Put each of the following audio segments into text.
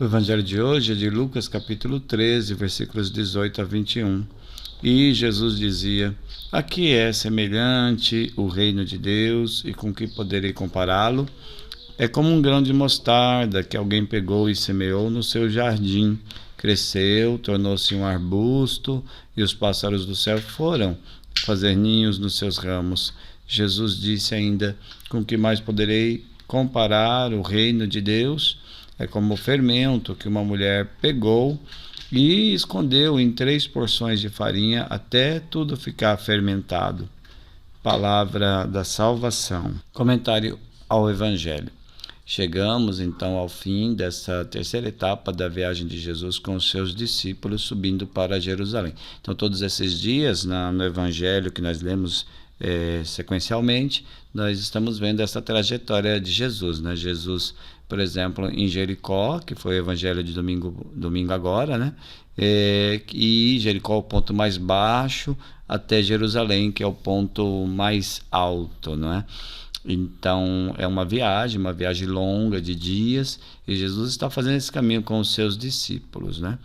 O evangelho de hoje é de Lucas capítulo 13, versículos 18 a 21. E Jesus dizia: A que é semelhante o reino de Deus e com que poderei compará-lo? É como um grão de mostarda que alguém pegou e semeou no seu jardim. Cresceu, tornou-se um arbusto e os pássaros do céu foram fazer ninhos nos seus ramos. Jesus disse ainda: Com que mais poderei comparar o reino de Deus? É como o fermento que uma mulher pegou e escondeu em 3 porções de farinha até tudo ficar fermentado. Palavra da salvação. Comentário ao Evangelho. Chegamos então ao fim dessa terceira etapa da viagem de Jesus com os seus discípulos subindo para Jerusalém. Então, todos esses dias no Evangelho que nós lemos sequencialmente, nós estamos vendo essa trajetória de Jesus, né? Jesus, por exemplo, em Jericó, que foi o Evangelho de domingo agora, né? E Jericó é o ponto mais baixo, até Jerusalém, que é o ponto mais alto, não é? Então é uma viagem longa de dias, e Jesus está fazendo esse caminho com os seus discípulos, né?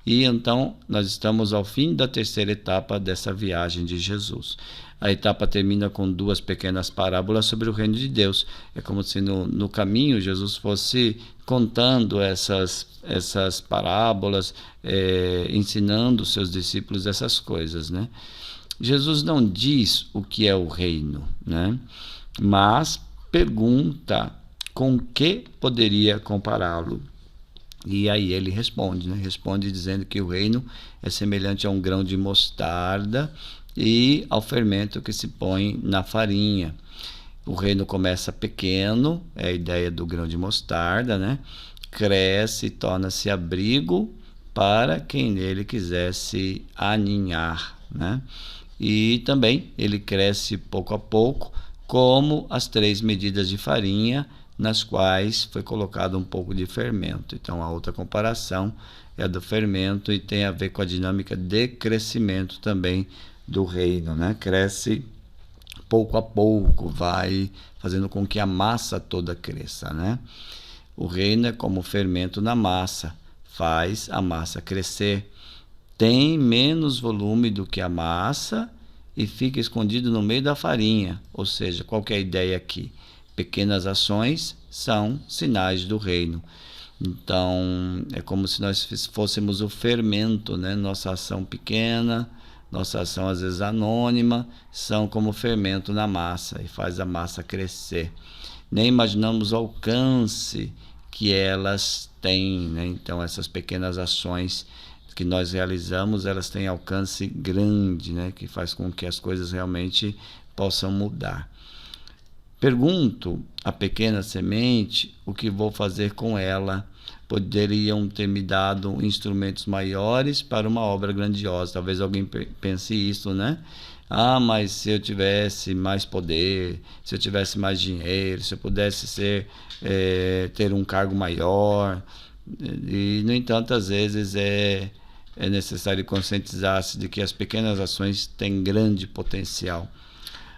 E então nós estamos ao fim da terceira etapa dessa viagem de Jesus. A etapa termina com 2 pequenas parábolas sobre o reino de Deus. É como se no caminho Jesus fosse contando essas parábolas, ensinando os seus discípulos essas coisas, né? Jesus não diz o que é o reino, né? Mas pergunta com que poderia compará-lo. E aí ele responde, né? Responde dizendo que o reino é semelhante a um grão de mostarda e ao fermento que se põe na farinha. O reino começa pequeno, é a ideia do grão de mostarda, né? Cresce e torna-se abrigo para quem nele quisesse aninhar, né? E também ele cresce pouco a pouco, como as 3 medidas de farinha, nas quais foi colocado um pouco de fermento. Então, a outra comparação é a do fermento e tem a ver com a dinâmica de crescimento também do reino, né? Cresce pouco a pouco, vai fazendo com que a massa toda cresça, né? O reino é como o fermento na massa, faz a massa crescer. Tem menos volume do que a massa e fica escondido no meio da farinha. Ou seja, qual que é a ideia aqui? Pequenas ações são sinais do reino. Então, é como se nós fôssemos o fermento, né? Nossa ação pequena, nossa ação às vezes anônima, são como fermento na massa e faz a massa crescer. Nem imaginamos o alcance que elas têm, né? Então, essas pequenas ações que nós realizamos, elas têm alcance grande, né? Que faz com que as coisas realmente possam mudar. Pergunto à pequena semente o que vou fazer com ela. Poderiam ter me dado instrumentos maiores para uma obra grandiosa. Talvez alguém pense isso, né? Ah, mas se eu tivesse mais poder, se eu tivesse mais dinheiro, se eu pudesse ter um cargo maior. E, no entanto, às vezes é necessário conscientizar-se de que as pequenas ações têm grande potencial.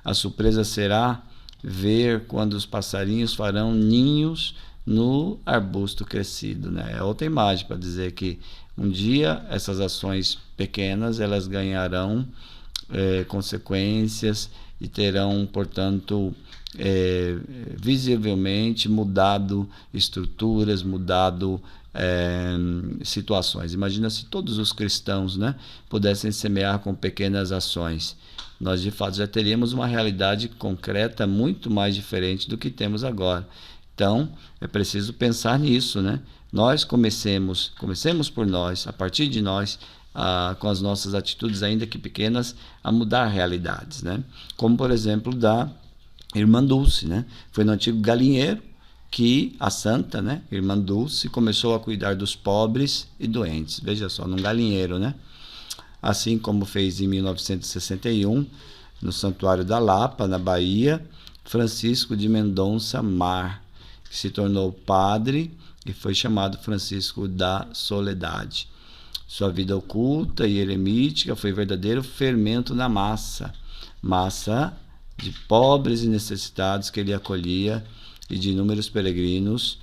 A surpresa será ver quando os passarinhos farão ninhos no arbusto crescido, né? É outra imagem para dizer que um dia essas ações pequenas elas ganharão consequências e terão, portanto, visivelmente mudado estruturas, mudado situações. Imagina se todos os cristãos, né, pudessem semear com pequenas ações. Nós de fato já teríamos uma realidade concreta muito mais diferente do que temos agora. Então é preciso pensar nisso, né? Nós comecemos por nós, a partir de nós, com as nossas atitudes, ainda que pequenas, a mudar realidades, né? Como por exemplo da Irmã Dulce, né? Foi no antigo galinheiro que a santa, né, Irmã Dulce, começou a cuidar dos pobres e doentes. Veja só, num galinheiro, né? Assim como fez em 1961, no Santuário da Lapa, na Bahia, Francisco de Mendonça Mar, que se tornou padre e foi chamado Francisco da Soledade. Sua vida oculta e eremítica foi verdadeiro fermento na massa de pobres e necessitados que ele acolhia e de inúmeros peregrinos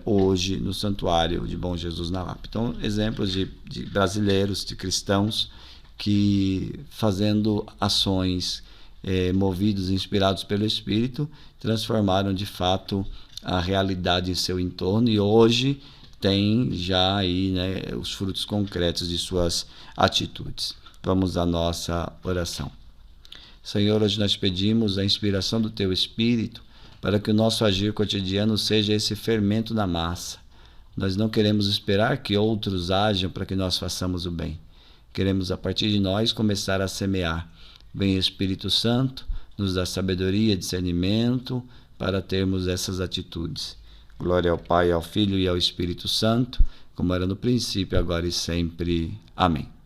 hoje no santuário de Bom Jesus na Lapa. Então, exemplos de brasileiros, de cristãos que fazendo ações movidos, inspirados pelo Espírito, transformaram de fato a realidade em seu entorno e hoje tem já aí, os frutos concretos de suas atitudes. Vamos à nossa oração. Senhor, hoje nós pedimos a inspiração do Teu Espírito para que o nosso agir cotidiano seja esse fermento na massa. Nós não queremos esperar que outros ajam para que nós façamos o bem. Queremos, a partir de nós, começar a semear. Vem Espírito Santo, nos dá sabedoria, discernimento para termos essas atitudes. Glória ao Pai, ao Filho e ao Espírito Santo, como era no princípio, agora e sempre. Amém.